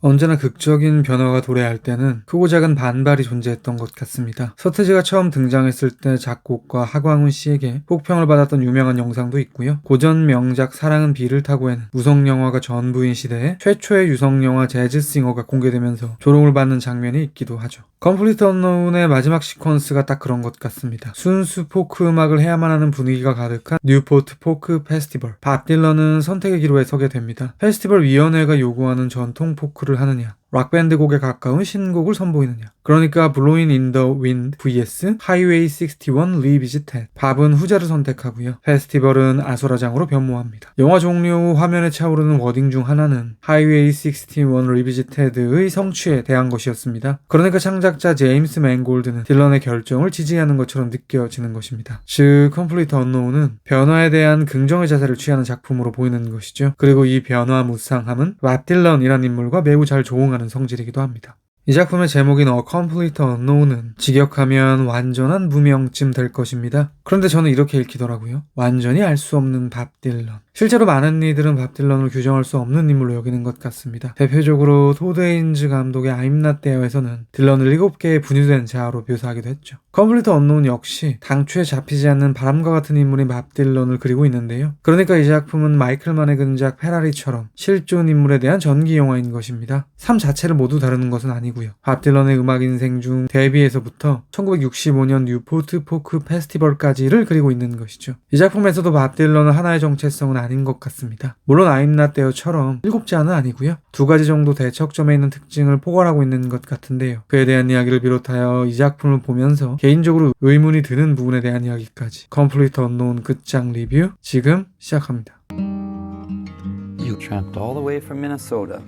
언제나 극적인 변화가 도래할 때는 크고 작은 반발이 존재했던 것 같습니다. 서태지가 처음 등장했을 때 작곡가 하광훈 씨에게 혹평을 받았던 유명한 영상도 있고요. 고전 명작 사랑은 비를 타고에는 무성영화가 전부인 시대에 최초의 유성영화 재즈싱어가 공개되면서 조롱을 받는 장면이 있기도 하죠. 컴플리트 언노운의 마지막 시퀀스가 딱 그런 것 같습니다. 순수 포크 음악을 해야만 하는 분위기가 가득한 뉴포트 포크 페스티벌. 밥 딜런은 선택의 기로에 서게 됩니다. 페스티벌 위원회가 요구하는 전통 포크를 하느냐, 락밴드 곡에 가까운 신곡을 선보이느냐. 그러니까 Blowin' in the Wind vs Highway 61 Revisited. 밥은 후자를 선택하고요. 페스티벌은 아수라장으로 변모합니다. 영화 종료 후 화면에 차오르는 워딩 중 하나는 Highway 61 Revisited의 성취에 대한 것이었습니다. 그러니까 창작자 제임스 맨골드는 딜런의 결정을 지지하는 것처럼 느껴지는 것입니다. 즉 컴플리트 언노운은 변화에 대한 긍정의 자세를 취하는 작품으로 보이는 것이죠. 그리고 이 변화 무쌍함은 밥 딜런이라는 인물과 매우 잘 조응하는 성질이기도 합니다. 이 작품의 제목인 A Complete Unknown은 직역하면 완전한 무명쯤 될 것입니다. 그런데 저는 이렇게 읽히더라고요. 완전히 알 수 없는 밥 딜런. 실제로 많은 이들은 밥 딜런을 규정할 수 없는 인물로 여기는 것 같습니다. 대표적으로 토드 헤인즈 감독의 I'm Not There에서는 딜런을 7개의 분유된 자아로 묘사하기도 했죠. 컴플리트 언노운 역시 당초에 잡히지 않는 바람과 같은 인물인 밥 딜런을 그리고 있는데요. 그러니까 이 작품은 마이클만의 근작 페라리처럼 실존 인물에 대한 전기 영화인 것입니다. 삶 자체를 모두 다루는 것은 아니고요. 밥 딜런의 음악 인생 중 데뷔에서부터 1965년 뉴포트 포크 페스티벌까지를 그리고 있는 것이죠. 이 작품에서도 밥 딜런은 하나의 정체성은 아닌 것 같습니다. 물론 I'm Not There처럼 7자는 아니고요. 2가지 정도 대척점에 있는 특징을 포괄하고 있는 것 같은데요. 그에 대한 이야기를 비롯하여 이 작품을 보면서 개인적으로 의문이 드는 부분에 대한 이야기까지 컴플리트 언노운 끝장 리뷰 지금 시작합니다. You tramped all the way from Minnesota.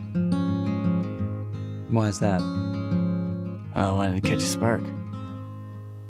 Why is that? I wanted to catch a spark.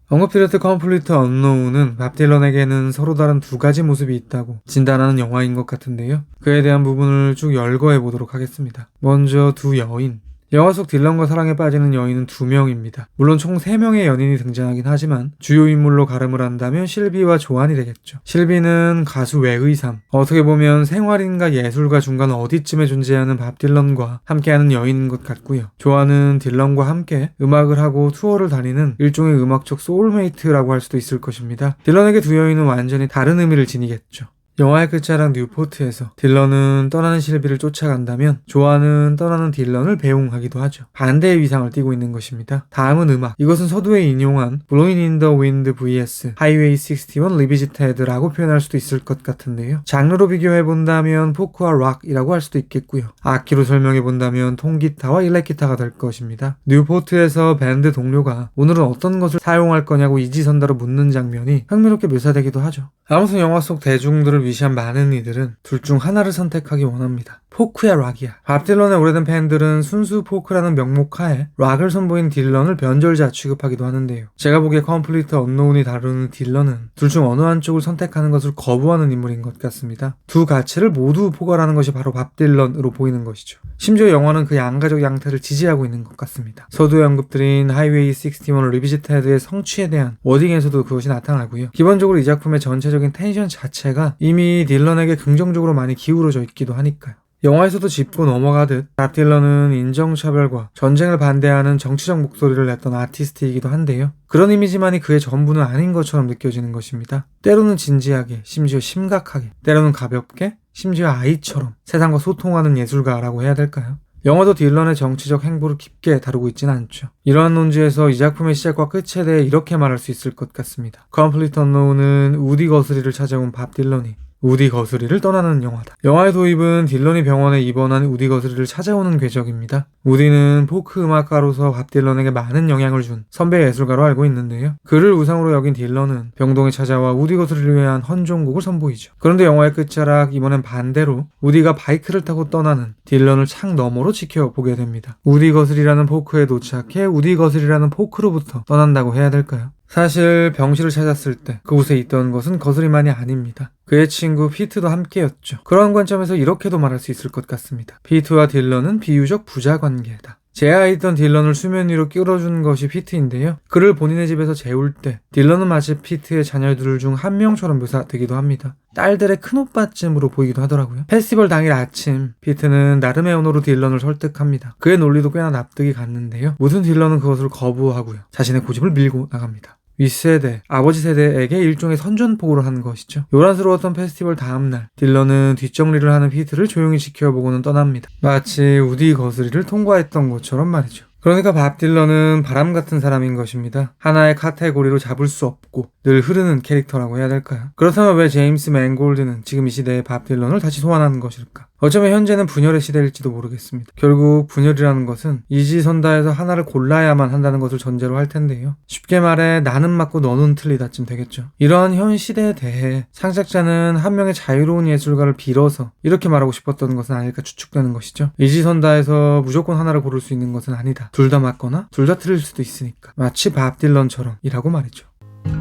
언급드렸듯 컴플리트 언노운은 밥 딜런에게는 서로 다른 2가지 모습이 있다고 진단하는 영화인 것 같은데요. 그에 대한 부분을 쭉 열거해 보도록 하겠습니다. 먼저 2 여인. 영화 속 딜런과 사랑에 빠지는 여인은 2명입니다. 물론 총 3명의 연인이 등장하긴 하지만 주요 인물로 가름을 한다면 실비와 조안이 되겠죠. 실비는 가수 외의 삶, 어떻게 보면 생활인과 예술가 중간 어디쯤에 존재하는 밥 딜런과 함께하는 여인인 것 같고요. 조안은 딜런과 함께 음악을 하고 투어를 다니는 일종의 음악적 소울메이트라고 할 수도 있을 것입니다. 딜런에게 2 여인은 완전히 다른 의미를 지니겠죠. 영화의 끝자락 뉴포트에서 딜런은 떠나는 실비를 쫓아간다면 조안은 떠나는 딜런을 배웅하기도 하죠. 반대의 위상을 띠고 있는 것입니다. 다음은 음악. 이것은 서두에 인용한 Blowin' in the Wind vs Highway 61 Revisited라고 표현할 수도 있을 것 같은데요. 장르로 비교해본다면 포크와 락이라고 할 수도 있겠고요. 악기로 설명해본다면 통기타와 일렉기타가 될 것입니다. 뉴포트에서 밴드 동료가 오늘은 어떤 것을 사용할 거냐고 이지선다로 묻는 장면이 흥미롭게 묘사되기도 하죠. 아무튼 영화 속 대중들을 위시한 많은 이들은 둘 중 하나를 선택하기 원합니다. 포크야 락이야. 밥 딜런의 오래된 팬들은 순수 포크라는 명목하에 락을 선보인 딜런을 변절자 취급하기도 하는데요. 제가 보기에 컴플리트 언노운이 다루는 딜런은 둘 중 어느 한쪽을 선택하는 것을 거부하는 인물인 것 같습니다. 2 가치를 모두 포괄하는 것이 바로 밥 딜런으로 보이는 것이죠. 심지어 영화는 그 양가적 양태를 지지하고 있는 것 같습니다. 서두에 언급드린 하이웨이 61 리비지테드의 성취에 대한 워딩에서도 그것이 나타나고요. 기본적으로 이 작품의 전체적인 텐션 자체가 이미 딜런에게 긍정적으로 많이 기울어져 있기도 하니까요. 영화에서도 짚고 넘어가듯 밥 딜런은 인종차별과 전쟁을 반대하는 정치적 목소리를 냈던 아티스트이기도 한데요. 그런 이미지만이 그의 전부는 아닌 것처럼 느껴지는 것입니다. 때로는 진지하게, 심지어 심각하게, 때로는 가볍게, 심지어 아이처럼 세상과 소통하는 예술가라고 해야 될까요? 영화도 딜런의 정치적 행보를 깊게 다루고 있진 않죠. 이러한 논지에서 이 작품의 시작과 끝에 대해 이렇게 말할 수 있을 것 같습니다. 컴플리트 언노운은 우디 거스리를 찾아온 밥 딜런이 우디 거스리를 떠나는 영화다. 영화의 도입은 딜런이 병원에 입원한 우디 거스리를 찾아오는 궤적입니다. 우디는 포크 음악가로서 밥 딜런에게 많은 영향을 준 선배 예술가로 알고 있는데요. 그를 우상으로 여긴 딜런은 병동에 찾아와 우디 거스리를 위한 헌종곡을 선보이죠. 그런데 영화의 끝자락 이번엔 반대로 우디가 바이크를 타고 떠나는 딜런을 창 너머로 지켜보게 됩니다. 우디 거스리라는 포크에 도착해 우디 거스리라는 포크로부터 떠난다고 해야 될까요? 사실 병실을 찾았을 때 그곳에 있던 것은 거스리만이 아닙니다. 그의 친구 피트도 함께였죠. 그런 관점에서 이렇게도 말할 수 있을 것 같습니다. 피트와 딜런은 비유적 부자 관계다. 재하있던 딜런을 수면 위로 끌어준 것이 피트인데요. 그를 본인의 집에서 재울 때 딜런은 마치 피트의 자녀들 중 한 명처럼 묘사되기도 합니다. 딸들의 큰오빠쯤으로 보이기도 하더라고요. 페스티벌 당일 아침, 피트는 나름의 언어로 딜런을 설득합니다. 그의 논리도 꽤나 납득이 갔는데요. 무슨 딜런은 그것을 거부하고요. 자신의 고집을 밀고 나갑니다. 윗세대, 아버지 세대에게 일종의 선전포고를 한 것이죠. 요란스러웠던 페스티벌 다음날, 딜런은 뒷정리를 하는 피트를 조용히 지켜보고는 떠납니다. 마치 우디 거스리를 통과했던 것처럼 말이죠. 그러니까 밥 딜런은 바람 같은 사람인 것입니다. 하나의 카테고리로 잡을 수 없고 늘 흐르는 캐릭터라고 해야 될까요? 그렇다면 왜 제임스 맨골드는 지금 이 시대의 밥 딜런을 다시 소환하는 것일까? 어쩌면 현재는 분열의 시대일지도 모르겠습니다. 결국 분열이라는 것은 이지선다에서 하나를 골라야만 한다는 것을 전제로 할 텐데요. 쉽게 말해 나는 맞고 너는 틀리다쯤 되겠죠. 이러한 현 시대에 대해 창작자는 한 명의 자유로운 예술가를 빌어서 이렇게 말하고 싶었던 것은 아닐까 추측되는 것이죠. 이지선다에서 무조건 하나를 고를 수 있는 것은 아니다. 둘 다 맞거나 둘 다 틀릴 수도 있으니까. 마치 밥 딜런처럼 이라고 말이죠.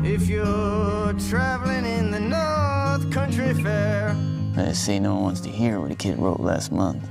If you're traveling in the North Country Fair. Let's say no one wants to hear what a kid wrote last month.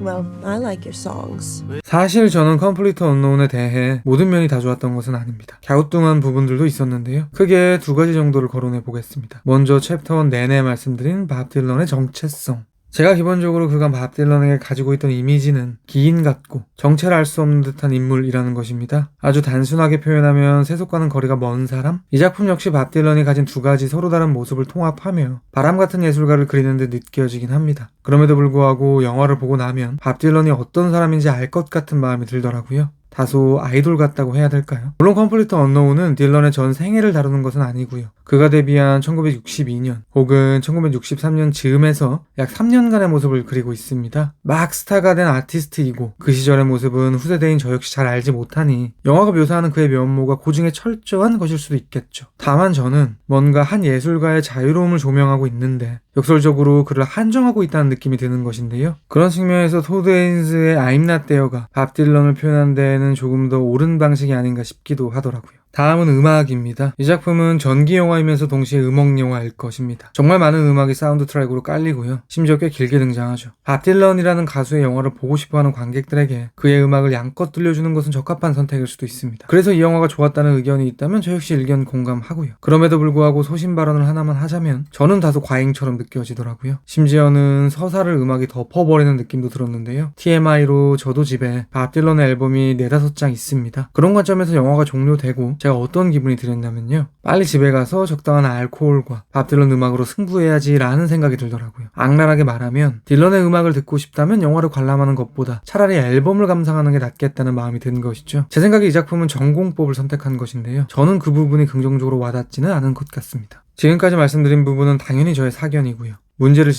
Well, I like your songs. 사실 저는 컴플리트 언노운에 대해 모든 면이 다 좋았던 것은 아닙니다. 갸우뚱한 부분들도 있었는데요. 크게 두 가지 정도를 거론해 보겠습니다. 먼저 챕터 1 내내 말씀드린 밥 딜런의 정체성. 제가 기본적으로 그가 밥 딜런에게 가지고 있던 이미지는 기인 같고 정체를 알 수 없는 듯한 인물이라는 것입니다. 아주 단순하게 표현하면 세속과는 거리가 먼 사람? 이 작품 역시 밥 딜런이 가진 두 가지 서로 다른 모습을 통합하며 바람 같은 예술가를 그리는 듯 느껴지긴 합니다. 그럼에도 불구하고 영화를 보고 나면 밥 딜런이 어떤 사람인지 알 것 같은 마음이 들더라고요. 다소 아이돌 같다고 해야 될까요? 물론 컴플리트 언노운은 딜런의 전 생애를 다루는 것은 아니고요. 그가 데뷔한 1962년 혹은 1963년 즈음에서 약 3년간의 모습을 그리고 있습니다. 막 스타가 된 아티스트이고 그 시절의 모습은 후세대인 저 역시 잘 알지 못하니 영화가 묘사하는 그의 면모가 고증에 철저한 것일 수도 있겠죠. 다만 저는 뭔가 한 예술가의 자유로움을 조명하고 있는데 역설적으로 그를 한정하고 있다는 느낌이 드는 것인데요. 그런 측면에서 토드 헤인즈의 I'm Not There가 밥 딜런을 표현한 데에는 조금 더 옳은 방식이 아닌가 싶기도 하더라고요. 다음은 음악입니다. 이 작품은 전기 영화이면서 동시에 음악 영화일 것입니다. 정말 많은 음악이 사운드 트랙으로 깔리고요. 심지어 꽤 길게 등장하죠. 밥 딜런이라는 가수의 영화를 보고 싶어하는 관객들에게 그의 음악을 양껏 들려주는 것은 적합한 선택일 수도 있습니다. 그래서 이 영화가 좋았다는 의견이 있다면 저 역시 의견 공감하고요. 그럼에도 불구하고 소신 발언을 하나만 하자면 저는 다소 과잉처럼 느껴지더라고요. 심지어는 서사를 음악이 덮어버리는 느낌도 들었는데요. TMI로 저도 집에 밥 딜런의 앨범이 4-5장 있습니다. 그런 관점에서 영화가 종료되고 제가 어떤 기분이 들었냐면요. 빨리 집에 가서 적당한 알코올과 밥 딜런 음악으로 승부해야지 라는 생각이 들더라고요. 악랄하게 말하면 딜런의 음악을 듣고 싶다면 영화를 관람하는 것보다 차라리 앨범을 감상하는 게 낫겠다는 마음이 든 것이죠. 제 생각에 이 작품은 전공법을 선택한 것인데요. 저는 그 부분이 긍정적으로 와닿지는 않은 것 같습니다. 지금까지 말씀드린 부분은 당연히 저의 사견이고요. 문제를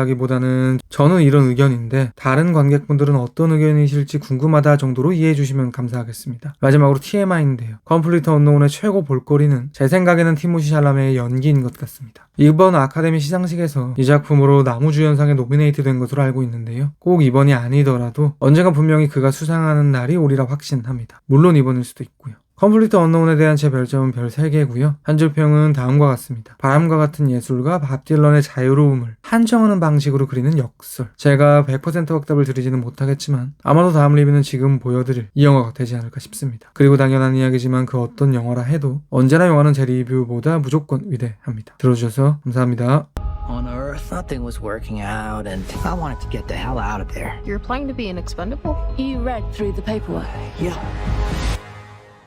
지적한다기보다는 저는 이런 의견인데 다른 관객분들은 어떤 의견이실지 궁금하다 정도로 이해해 주시면 감사하겠습니다. 마지막으로 TMI인데요. 컴플리트 언노운의 최고 볼거리는 제 생각에는 티모시 샬라메의 연기인 것 같습니다. 이번 아카데미 시상식에서 이 작품으로 나무주연상에 노미네이트 된 것으로 알고 있는데요. 꼭 이번이 아니더라도 언젠가 분명히 그가 수상하는 날이 오리라 확신합니다. 물론 이번일 수도 있고요. 컴플리트 언노운에 대한 제 별점은 별 3개고요. 한 줄 평은 다음과 같습니다. 바람과 같은 예술가 밥 딜런의 자유로움을 한정하는 방식으로 그리는 역설. 제가 100% 확답을 드리지는 못하겠지만 아마도 다음 리뷰는 지금 보여드릴 이 영화가 되지 않을까 싶습니다. 그리고 당연한 이야기지만 그 어떤 영화라 해도 언제나 영화는 제 리뷰보다 무조건 위대합니다. 들어주셔서 감사합니다. On Earth, nothing was working out, and I wanted to get the hell out of there. You're applying to be an expendable? You read through the paperwork. Yeah.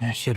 I should